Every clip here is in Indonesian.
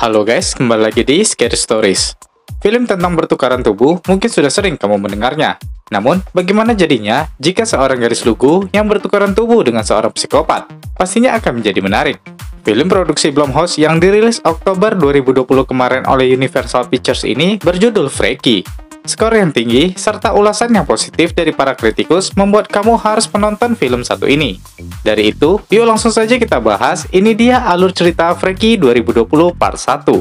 Halo guys, kembali lagi di Scary Stories. Film tentang bertukaran tubuh mungkin sudah sering kamu mendengarnya. Namun, bagaimana jadinya jika seorang gadis lugu yang bertukaran tubuh dengan seorang psikopat? Pastinya akan menjadi menarik. Film produksi Blumhouse yang dirilis Oktober 2020 kemarin oleh Universal Pictures ini berjudul Freaky. Skor yang tinggi, serta ulasan yang positif dari para kritikus membuat kamu harus menonton film satu ini. Dari itu, yuk langsung saja kita bahas, ini dia alur cerita Freaky 2020 Part 1.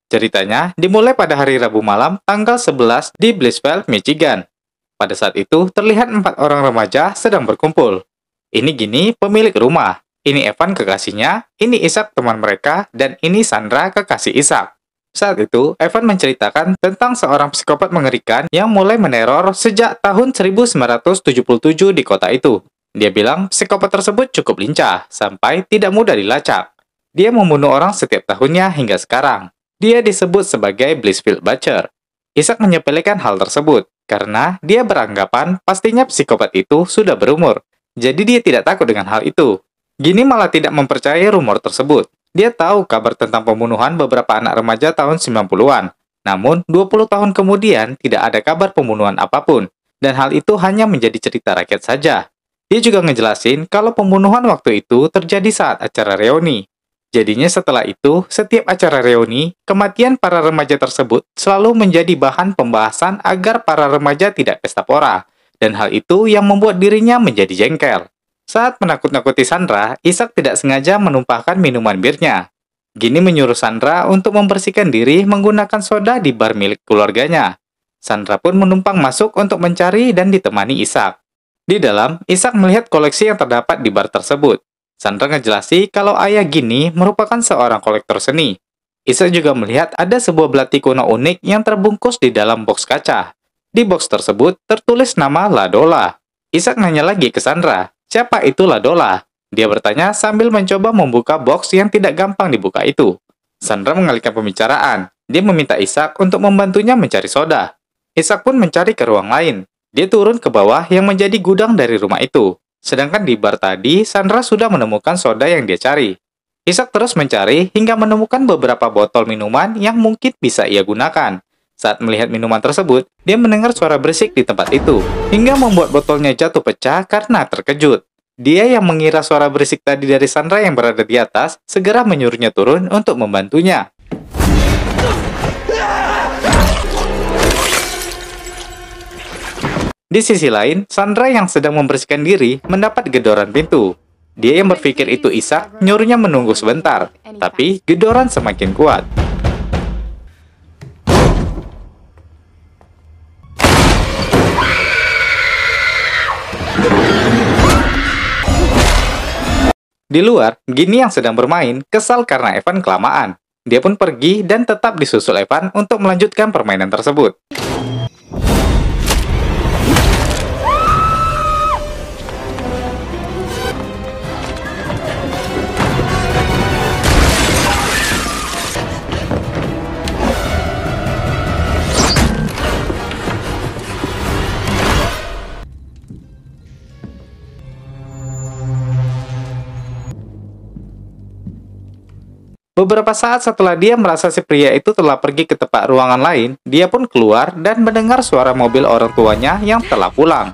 Ceritanya dimulai pada hari Rabu malam, tanggal 11 di Blissville, Michigan. Pada saat itu, terlihat 4 orang remaja sedang berkumpul. Ini Gini, pemilik rumah. Ini Evan, kekasihnya. Ini Ishak, teman mereka. Dan ini Sandra, kekasih Ishak. Saat itu, Evan menceritakan tentang seorang psikopat mengerikan yang mulai meneror sejak tahun 1977 di kota itu. Dia bilang psikopat tersebut cukup lincah, sampai tidak mudah dilacak. Dia membunuh orang setiap tahunnya hingga sekarang. Dia disebut sebagai Blissville Butcher. Ishak menyepelekan hal tersebut, karena dia beranggapan pastinya psikopat itu sudah berumur. Jadi dia tidak takut dengan hal itu. Gini malah tidak mempercayai rumor tersebut. Dia tahu kabar tentang pembunuhan beberapa anak remaja tahun 90-an. Namun, 20 tahun kemudian tidak ada kabar pembunuhan apapun. Dan hal itu hanya menjadi cerita rakyat saja. Dia juga ngejelasin kalau pembunuhan waktu itu terjadi saat acara reuni. Jadinya setelah itu, setiap acara reuni, kematian para remaja tersebut selalu menjadi bahan pembahasan agar para remaja tidak pesta pora. Dan hal itu yang membuat dirinya menjadi jengkel. Saat menakut-nakuti Sandra, Ishak tidak sengaja menumpahkan minuman birnya. Gini menyuruh Sandra untuk membersihkan diri menggunakan soda di bar milik keluarganya. Sandra pun menumpang masuk untuk mencari dan ditemani Ishak. Di dalam, Ishak melihat koleksi yang terdapat di bar tersebut. Sandra ngejelasi kalau ayah Gini merupakan seorang kolektor seni. Ishak juga melihat ada sebuah belati kuno unik yang terbungkus di dalam box kaca. Di box tersebut tertulis nama Ladola. Ishak nanya lagi ke Sandra, siapa itu Ladola? Dia bertanya sambil mencoba membuka box yang tidak gampang dibuka itu. Sandra mengalihkan pembicaraan. Dia meminta Ishak untuk membantunya mencari soda. Ishak pun mencari ke ruang lain. Dia turun ke bawah yang menjadi gudang dari rumah itu. Sedangkan di bar tadi, Sandra sudah menemukan soda yang dia cari. Ishak terus mencari hingga menemukan beberapa botol minuman yang mungkin bisa ia gunakan. Saat melihat minuman tersebut, dia mendengar suara berisik di tempat itu, hingga membuat botolnya jatuh pecah karena terkejut. Dia yang mengira suara berisik tadi dari Sandra yang berada di atas, segera menyuruhnya turun untuk membantunya. Di sisi lain, Sandra yang sedang membersihkan diri mendapat gedoran pintu. Dia yang berpikir itu Ishak, nyuruhnya menunggu sebentar, tapi gedoran semakin kuat. Di luar, Gini yang sedang bermain kesal karena Evan kelamaan. Dia pun pergi dan tetap disusul Evan untuk melanjutkan permainan tersebut. Beberapa saat setelah dia merasa si pria itu telah pergi ke tempat ruangan lain, dia pun keluar dan mendengar suara mobil orang tuanya yang telah pulang.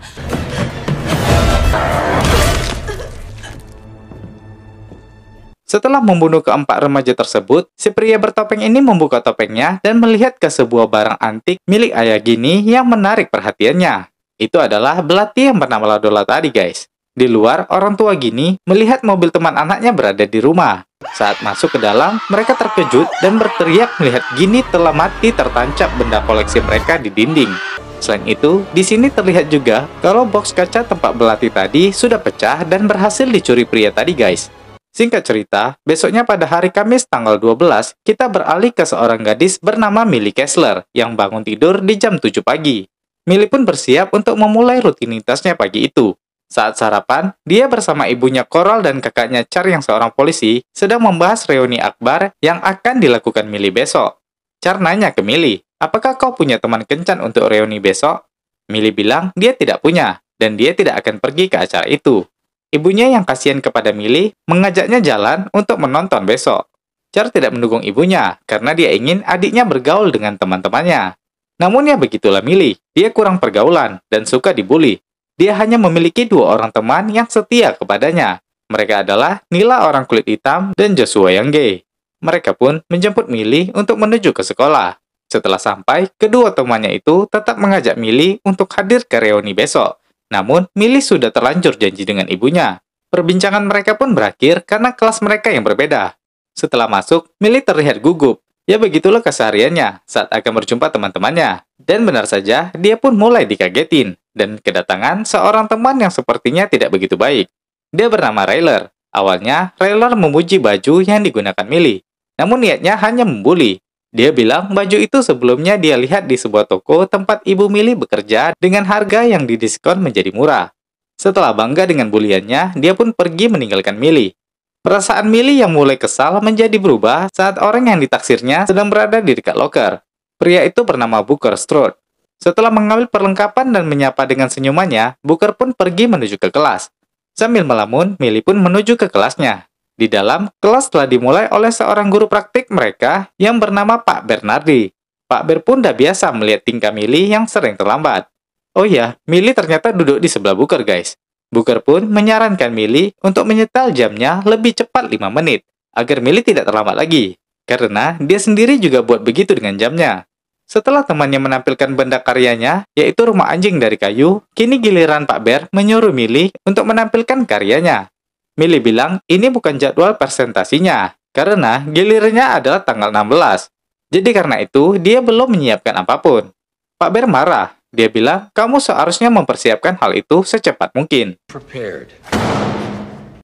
Setelah membunuh keempat remaja tersebut, si pria bertopeng ini membuka topengnya dan melihat ke sebuah barang antik milik ayah Gini yang menarik perhatiannya. Itu adalah belati yang bernama Ladola tadi, guys. Di luar, orang tua Gini melihat mobil teman anaknya berada di rumah. Saat masuk ke dalam, mereka terkejut dan berteriak melihat Gini telah mati tertancap benda koleksi mereka di dinding. Selain itu, di sini terlihat juga kalau box kaca tempat belati tadi sudah pecah dan berhasil dicuri pria tadi, guys. Singkat cerita, besoknya pada hari Kamis tanggal 12, kita beralih ke seorang gadis bernama Millie Kessler yang bangun tidur di jam 7 pagi. Millie pun bersiap untuk memulai rutinitasnya pagi itu. Saat sarapan, dia bersama ibunya Coral dan kakaknya Char yang seorang polisi sedang membahas reuni akbar yang akan dilakukan Millie besok. Char nanya ke Millie, apakah kau punya teman kencan untuk reuni besok? Millie bilang dia tidak punya. dan dia tidak akan pergi ke acara itu. Ibunya yang kasihan kepada Millie mengajaknya jalan untuk menonton besok. Char tidak mendukung ibunya karena dia ingin adiknya bergaul dengan teman-temannya. Namun ya begitulah Millie, dia kurang pergaulan dan suka dibully. Dia hanya memiliki 2 orang teman yang setia kepadanya. Mereka adalah Nila orang kulit hitam dan Joshua yang gay. Mereka pun menjemput Millie untuk menuju ke sekolah. Setelah sampai, kedua temannya itu tetap mengajak Millie untuk hadir ke reuni besok. Namun, Millie sudah terlanjur janji dengan ibunya. Perbincangan mereka pun berakhir karena kelas mereka yang berbeda. Setelah masuk, Millie terlihat gugup. Ya begitulah kesehariannya saat akan berjumpa teman-temannya. Dan benar saja, dia pun mulai dikagetin. Dan kedatangan seorang teman yang sepertinya tidak begitu baik. Dia bernama Ryler. Awalnya, Ryler memuji baju yang digunakan Millie. Namun niatnya hanya membuli. Dia bilang baju itu sebelumnya dia lihat di sebuah toko tempat ibu Millie bekerja dengan harga yang didiskon menjadi murah. Setelah bangga dengan buliannya, dia pun pergi meninggalkan Millie. Perasaan Millie yang mulai kesal menjadi berubah saat orang yang ditaksirnya sedang berada di dekat loker. Pria itu bernama Booker Strode. Setelah mengambil perlengkapan dan menyapa dengan senyumannya, Booker pun pergi menuju ke kelas. Sambil melamun, Millie pun menuju ke kelasnya. Di dalam, kelas telah dimulai oleh seorang guru praktik mereka yang bernama Pak Bernardi. Pak Ber pun dah biasa melihat tingkah Millie yang sering terlambat. Oh ya, Millie ternyata duduk di sebelah Booker, guys. Booker pun menyarankan Millie untuk menyetel jamnya lebih cepat 5 menit, agar Millie tidak terlambat lagi. Karena dia sendiri juga buat begitu dengan jamnya. Setelah temannya menampilkan benda karyanya, yaitu rumah anjing dari kayu, kini giliran Pak Ber menyuruh Millie untuk menampilkan karyanya. Millie bilang ini bukan jadwal presentasinya, karena gilirannya adalah tanggal 16. Jadi karena itu, dia belum menyiapkan apapun. Pak Ber marah. Dia bilang, kamu seharusnya mempersiapkan hal itu secepat mungkin.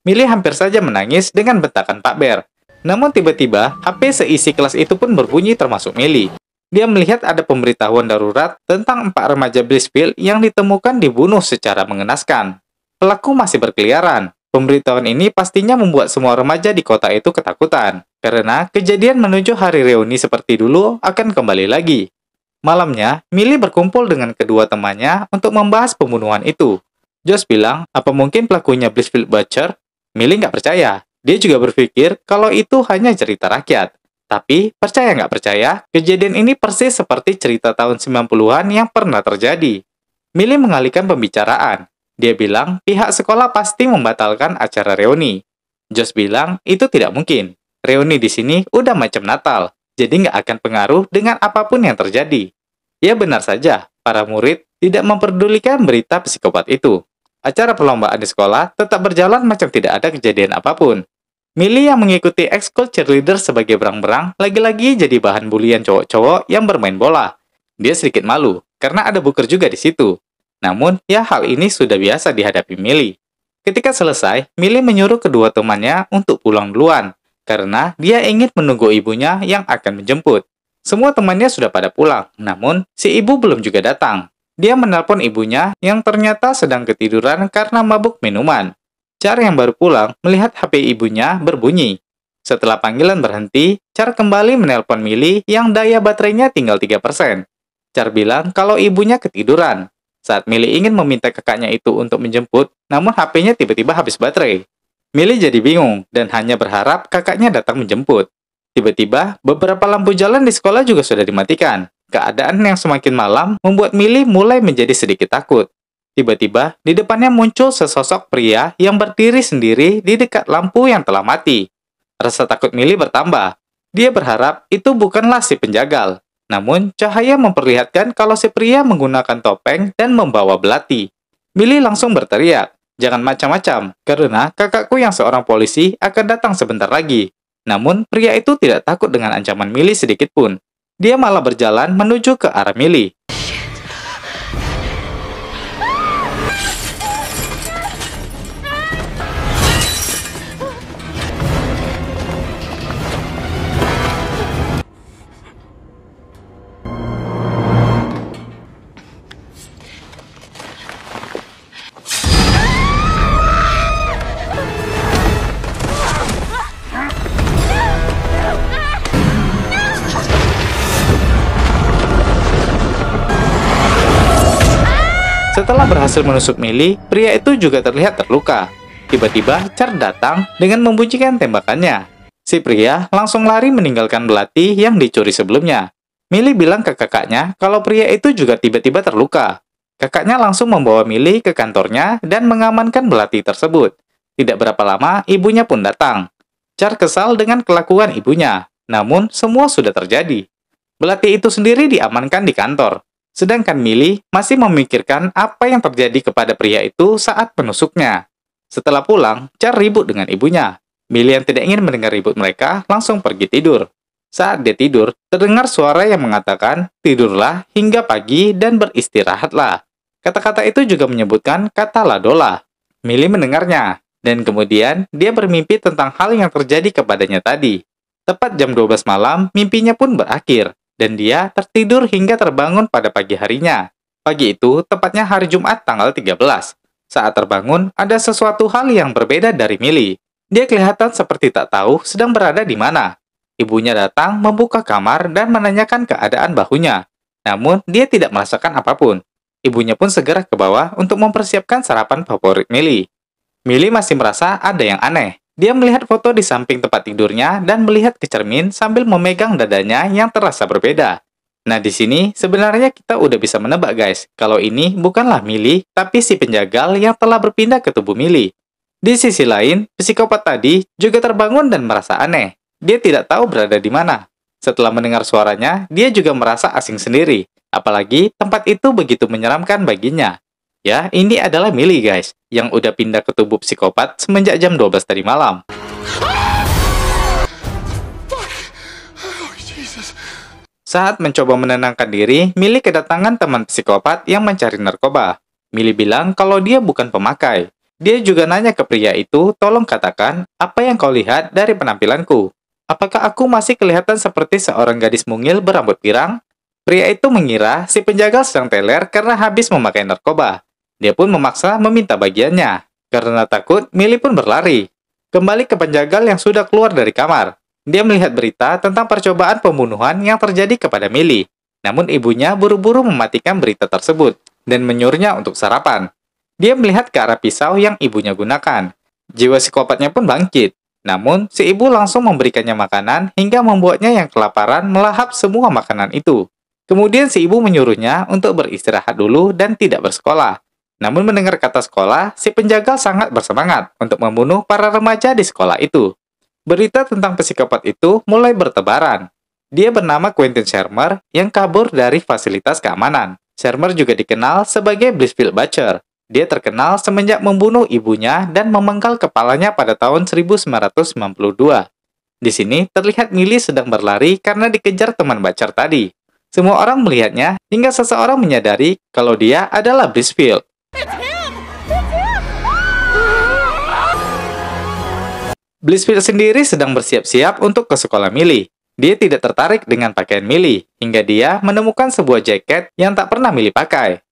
Millie hampir saja menangis dengan bentakan Pak Ber. Namun tiba-tiba, HP seisi kelas itu pun berbunyi termasuk Millie. Dia melihat ada pemberitahuan darurat tentang 4 remaja Blissfield yang ditemukan dibunuh secara mengenaskan. Pelaku masih berkeliaran. Pemberitahuan ini pastinya membuat semua remaja di kota itu ketakutan, karena kejadian menuju hari reuni seperti dulu akan kembali lagi. Malamnya, Millie berkumpul dengan kedua temannya untuk membahas pembunuhan itu. Josh bilang, apa mungkin pelakunya Blissfield Butcher? Millie nggak percaya. Dia juga berpikir kalau itu hanya cerita rakyat. Tapi, percaya nggak percaya, kejadian ini persis seperti cerita tahun 90-an yang pernah terjadi. Millie mengalihkan pembicaraan. Dia bilang pihak sekolah pasti membatalkan acara reuni. Josh bilang itu tidak mungkin. Reuni di sini udah macam Natal, jadi nggak akan pengaruh dengan apapun yang terjadi. Ya benar saja, para murid tidak memperdulikan berita psikopat itu. Acara perlombaan di sekolah tetap berjalan macam tidak ada kejadian apapun. Millie yang mengikuti ekskul cheerleader sebagai berang-berang lagi-lagi jadi bahan bulian cowok-cowok yang bermain bola. Dia sedikit malu, karena ada Booker juga di situ. Namun, ya hal ini sudah biasa dihadapi Millie. Ketika selesai, Millie menyuruh kedua temannya untuk pulang duluan, karena dia ingin menunggu ibunya yang akan menjemput. Semua temannya sudah pada pulang, namun si ibu belum juga datang. Dia menelpon ibunya yang ternyata sedang ketiduran karena mabuk minuman. Char yang baru pulang melihat HP ibunya berbunyi. Setelah panggilan berhenti, Char kembali menelpon Millie yang daya baterainya tinggal 3%. Char bilang kalau ibunya ketiduran. Saat Millie ingin meminta kakaknya itu untuk menjemput, namun HP-nya tiba-tiba habis baterai. Millie jadi bingung dan hanya berharap kakaknya datang menjemput. Tiba-tiba, beberapa lampu jalan di sekolah juga sudah dimatikan. Keadaan yang semakin malam membuat Millie mulai menjadi sedikit takut. Tiba-tiba, di depannya muncul sesosok pria yang berdiri sendiri di dekat lampu yang telah mati. Rasa takut Millie bertambah. Dia berharap itu bukanlah si penjagal. Namun, cahaya memperlihatkan kalau si pria menggunakan topeng dan membawa belati. Millie langsung berteriak, jangan macam-macam, karena kakakku yang seorang polisi akan datang sebentar lagi. Namun, pria itu tidak takut dengan ancaman Millie sedikit pun. Dia malah berjalan menuju ke arah Millie. Setelah berhasil menusuk Millie, pria itu juga terlihat terluka. Tiba-tiba, Char datang dengan membunyikan tembakannya. Si pria langsung lari meninggalkan belati yang dicuri sebelumnya. Millie bilang ke kakaknya kalau pria itu juga tiba-tiba terluka. Kakaknya langsung membawa Millie ke kantornya dan mengamankan belati tersebut. Tidak berapa lama, ibunya pun datang. Char kesal dengan kelakuan ibunya, namun semua sudah terjadi. Belati itu sendiri diamankan di kantor. Sedangkan Millie masih memikirkan apa yang terjadi kepada pria itu saat penusuknya. Setelah pulang, Char ribut dengan ibunya. Millie yang tidak ingin mendengar ribut mereka langsung pergi tidur. Saat dia tidur, terdengar suara yang mengatakan, "Tidurlah hingga pagi dan beristirahatlah." Kata-kata itu juga menyebutkan kata Ladola. Millie mendengarnya, dan kemudian dia bermimpi tentang hal yang terjadi kepadanya tadi. Tepat jam 12 malam, mimpinya pun berakhir, dan dia tertidur hingga terbangun pada pagi harinya. Pagi itu, tepatnya hari Jumat tanggal 13. Saat terbangun, ada sesuatu hal yang berbeda dari Millie. Dia kelihatan seperti tak tahu sedang berada di mana. Ibunya datang membuka kamar dan menanyakan keadaan bahunya. Namun, dia tidak merasakan apapun. Ibunya pun segera ke bawah untuk mempersiapkan sarapan favorit Millie. Millie masih merasa ada yang aneh. Dia melihat foto di samping tempat tidurnya dan melihat ke cermin sambil memegang dadanya yang terasa berbeda. Nah, di sini sebenarnya kita udah bisa menebak guys, kalau ini bukanlah Millie, tapi si penjagal yang telah berpindah ke tubuh Millie. Di sisi lain, psikopat tadi juga terbangun dan merasa aneh. Dia tidak tahu berada di mana. Setelah mendengar suaranya, dia juga merasa asing sendiri. Apalagi tempat itu begitu menyeramkan baginya. Ya, ini adalah Millie guys, yang udah pindah ke tubuh psikopat semenjak jam 12 tadi malam. Saat mencoba menenangkan diri, Millie kedatangan teman psikopat yang mencari narkoba. Millie bilang kalau dia bukan pemakai. Dia juga nanya ke pria itu, "Tolong katakan, apa yang kau lihat dari penampilanku? Apakah aku masih kelihatan seperti seorang gadis mungil berambut pirang?" Pria itu mengira si penjagal sedang teler karena habis memakai narkoba. Dia pun memaksa meminta bagiannya. Karena takut, Millie pun berlari. Kembali ke penjagal yang sudah keluar dari kamar. Dia melihat berita tentang percobaan pembunuhan yang terjadi kepada Millie. Namun ibunya buru-buru mematikan berita tersebut dan menyuruhnya untuk sarapan. Dia melihat ke arah pisau yang ibunya gunakan. Jiwa psikopatnya pun bangkit. Namun, si ibu langsung memberikannya makanan hingga membuatnya yang kelaparan melahap semua makanan itu. Kemudian si ibu menyuruhnya untuk beristirahat dulu dan tidak bersekolah. Namun mendengar kata sekolah, si penjagal sangat bersemangat untuk membunuh para remaja di sekolah itu. Berita tentang psikopat itu mulai bertebaran. Dia bernama Quentin Shermer yang kabur dari fasilitas keamanan. Shermer juga dikenal sebagai Blissfield Butcher. Dia terkenal semenjak membunuh ibunya dan memenggal kepalanya pada tahun 1992. Di sini terlihat Millie sedang berlari karena dikejar teman Butcher tadi. Semua orang melihatnya hingga seseorang menyadari kalau dia adalah Blissfield. Blissfield sendiri sedang bersiap-siap untuk ke sekolah Millie. Dia tidak tertarik dengan pakaian Millie, hingga dia menemukan sebuah jaket yang tak pernah Millie pakai.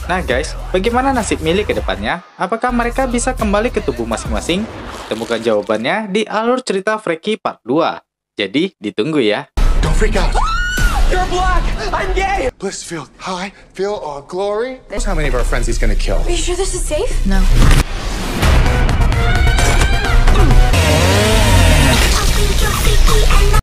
Nah guys, bagaimana nasib Millie ke depannya? Apakah mereka bisa kembali ke tubuh masing-masing? Temukan jawabannya di alur cerita Freaky Part 2. Jadi, ditunggu ya. Don't freak out. You're black! I'm gay! Blissfield, hi, feel all glory. How many of our friends he's gonna kill? Are you sure this is safe? No.